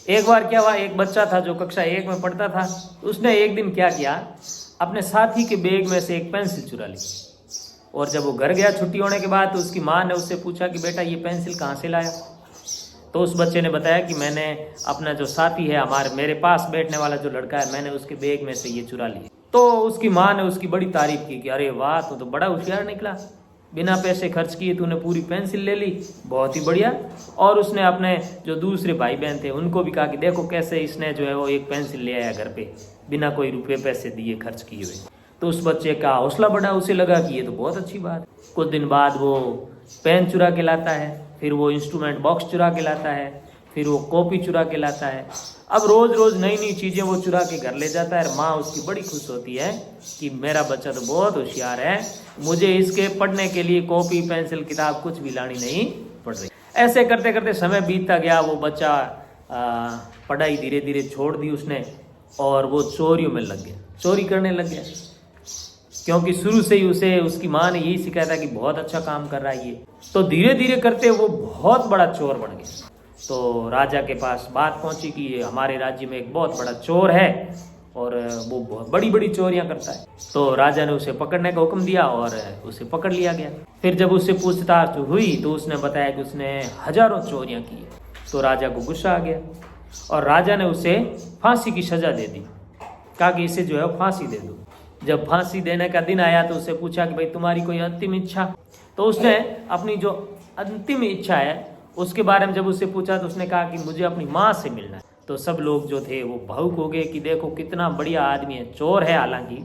एक बार क्या हुआ, एक बच्चा था जो कक्षा 1 में पढ़ता था, उसने एक दिन क्या किया, अपने साथी के बैग में से एक पेंसिल चुरा ली। और जब वो घर गया छुट्टी होने के बाद, तो उसकी माँ ने उससे पूछा कि बेटा ये पेंसिल कहाँ से लाया। तो उस बच्चे ने बताया कि मैंने अपना जो साथी है, मेरे पास बैठने वाला जो लड़का है, मैंने उसके बैग में से ये चुरा ली। तो उसकी माँ ने उसकी बड़ी तारीफ की कि अरे वाह, तू तो बड़ा होशियार निकला, बिना पैसे खर्च किए तूने पूरी पेंसिल ले ली, बहुत ही बढ़िया। और उसने अपने जो दूसरे भाई बहन थे उनको भी कहा कि देखो कैसे इसने जो है वो एक पेंसिल ले आया घर पे, बिना कोई रुपये पैसे दिए खर्च किए हुए। तो उस बच्चे का हौसला बढ़ा, उसे लगा कि ये तो बहुत अच्छी बात है। कुछ दिन बाद वो पेन चुरा के लाता है, फिर वो इंस्ट्रूमेंट बॉक्स चुरा के लाता है, फिर वो कॉपी चुरा के लाता है। अब रोज रोज नई नई चीज़ें वो चुरा के घर ले जाता है। माँ उसकी बड़ी खुश होती है कि मेरा बच्चा तो बहुत होशियार है, मुझे इसके पढ़ने के लिए कॉपी पेंसिल किताब कुछ भी लानी नहीं पड़ रही। ऐसे करते करते समय बीतता गया। वो बच्चा पढ़ाई धीरे धीरे छोड़ दी उसने, और वो चोरियों में लग गया, चोरी करने लग गया। क्योंकि शुरू से ही उसे उसकी माँ ने यही सिखाया था कि बहुत अच्छा काम कर रहा है ये। तो धीरे धीरे करते वो बहुत बड़ा चोर बन गया। तो राजा के पास बात पहुंची कि हमारे राज्य में एक बहुत बड़ा चोर है और वो बहुत बड़ी बड़ी चोरियां करता है। तो राजा ने उसे पकड़ने का हुक्म दिया और उसे पकड़ लिया गया। फिर जब उससे पूछताछ हुई तो उसने बताया कि उसने हजारों चोरियां की। तो राजा को गुस्सा आ गया और राजा ने उसे फांसी की सजा दे दी, कहा कि इसे जो है फांसी दे दो। जब फांसी देने का दिन आया तो उससे पूछा कि भाई तुम्हारी कोई अंतिम इच्छा। तो उसने अपनी जो अंतिम इच्छा है उसके बारे में जब उससे पूछा तो उसने कहा कि मुझे अपनी माँ से मिलना है। तो सब लोग जो थे वो भावुक हो गए कि देखो कितना बढ़िया आदमी है, चोर है हालांकि,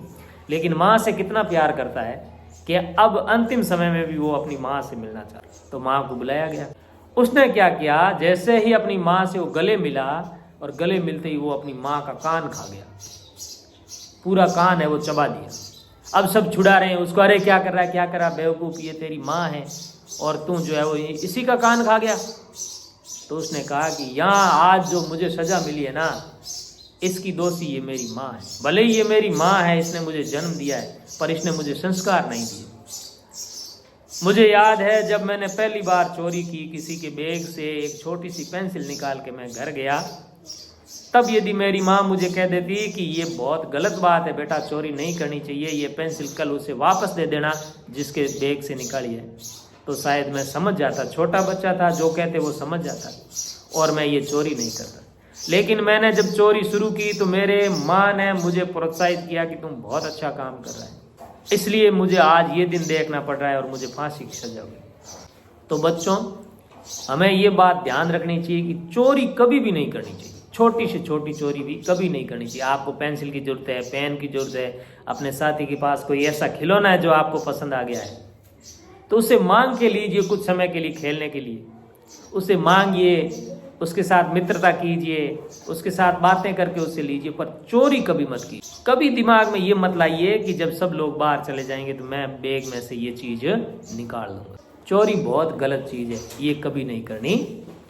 लेकिन माँ से कितना प्यार करता है कि अब अंतिम समय में भी वो अपनी माँ से मिलना चाहता है। तो माँ को बुलाया गया। उसने क्या किया, जैसे ही अपनी माँ से वो गले मिला और गले मिलते ही वो अपनी माँ का कान खा गया, पूरा कान है वो चबा दिया। अब सब छुड़ा रहे हैं उसको, अरे क्या कर रहा है, क्या कर रहा, बेवकूफ़, ये तेरी माँ है और तू जो है वो इसी का कान खा गया। तो उसने कहा कि यहाँ आज जो मुझे सजा मिली है ना, इसकी दोषी ये मेरी माँ है। भले ही ये मेरी माँ है, इसने मुझे जन्म दिया है, पर इसने मुझे संस्कार नहीं दिए। मुझे याद है जब मैंने पहली बार चोरी की, किसी के बैग से एक छोटी सी पेंसिल निकाल के मैं घर गया, तब यदि मेरी माँ मुझे कह देती कि ये बहुत गलत बात है बेटा, चोरी नहीं करनी चाहिए, ये पेंसिल कल उसे वापस दे देना जिसके बैग से निकाली है, तो शायद मैं समझ जाता। छोटा बच्चा था, जो कहते वो समझ जाता और मैं ये चोरी नहीं करता। लेकिन मैंने जब चोरी शुरू की तो मेरे माँ ने मुझे प्रोत्साहित किया कि तुम बहुत अच्छा काम कर रहा है, इसलिए मुझे आज ये दिन देखना पड़ रहा है और मुझे फांसी की सजा हुई। तो बच्चों, हमें ये बात ध्यान रखनी चाहिए कि चोरी कभी भी नहीं करनी चाहिए। छोटी से छोटी चोरी भी कभी नहीं करनी चाहिए। आपको पेंसिल की जरूरत है, पेन की जरूरत है, अपने साथी के पास कोई ऐसा खिलौना है जो आपको पसंद आ गया है, तो उसे मांग के लीजिए कुछ समय के लिए खेलने के लिए। उसे मांगिए, उसके साथ मित्रता कीजिए, उसके साथ बातें करके उससे लीजिए, पर चोरी कभी मत कीजिए। कभी दिमाग में ये मत लाइए कि जब सब लोग बाहर चले जाएंगे तो मैं बैग में से ये चीज़ निकाल लूँगा। चोरी बहुत गलत चीज़ है, ये कभी नहीं करनी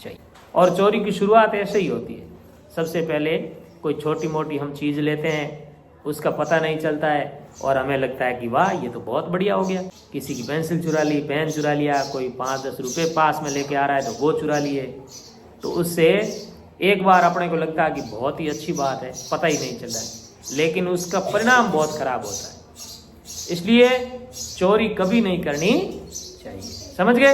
चाहिए। और चोरी की शुरुआत ऐसे ही होती है। सबसे पहले कोई छोटी मोटी हम चीज़ लेते हैं, उसका पता नहीं चलता है और हमें लगता है कि वाह ये तो बहुत बढ़िया हो गया। किसी की पेंसिल चुरा ली, पेन चुरा लिया, कोई 5-10 रुपये पास में लेके आ रहा है तो वो चुरा लिए। तो उससे एक बार अपने को लगता है कि बहुत ही अच्छी बात है, पता ही नहीं चल रहा है, लेकिन उसका परिणाम बहुत खराब होता है। इसलिए चोरी कभी नहीं करनी चाहिए। समझ गए?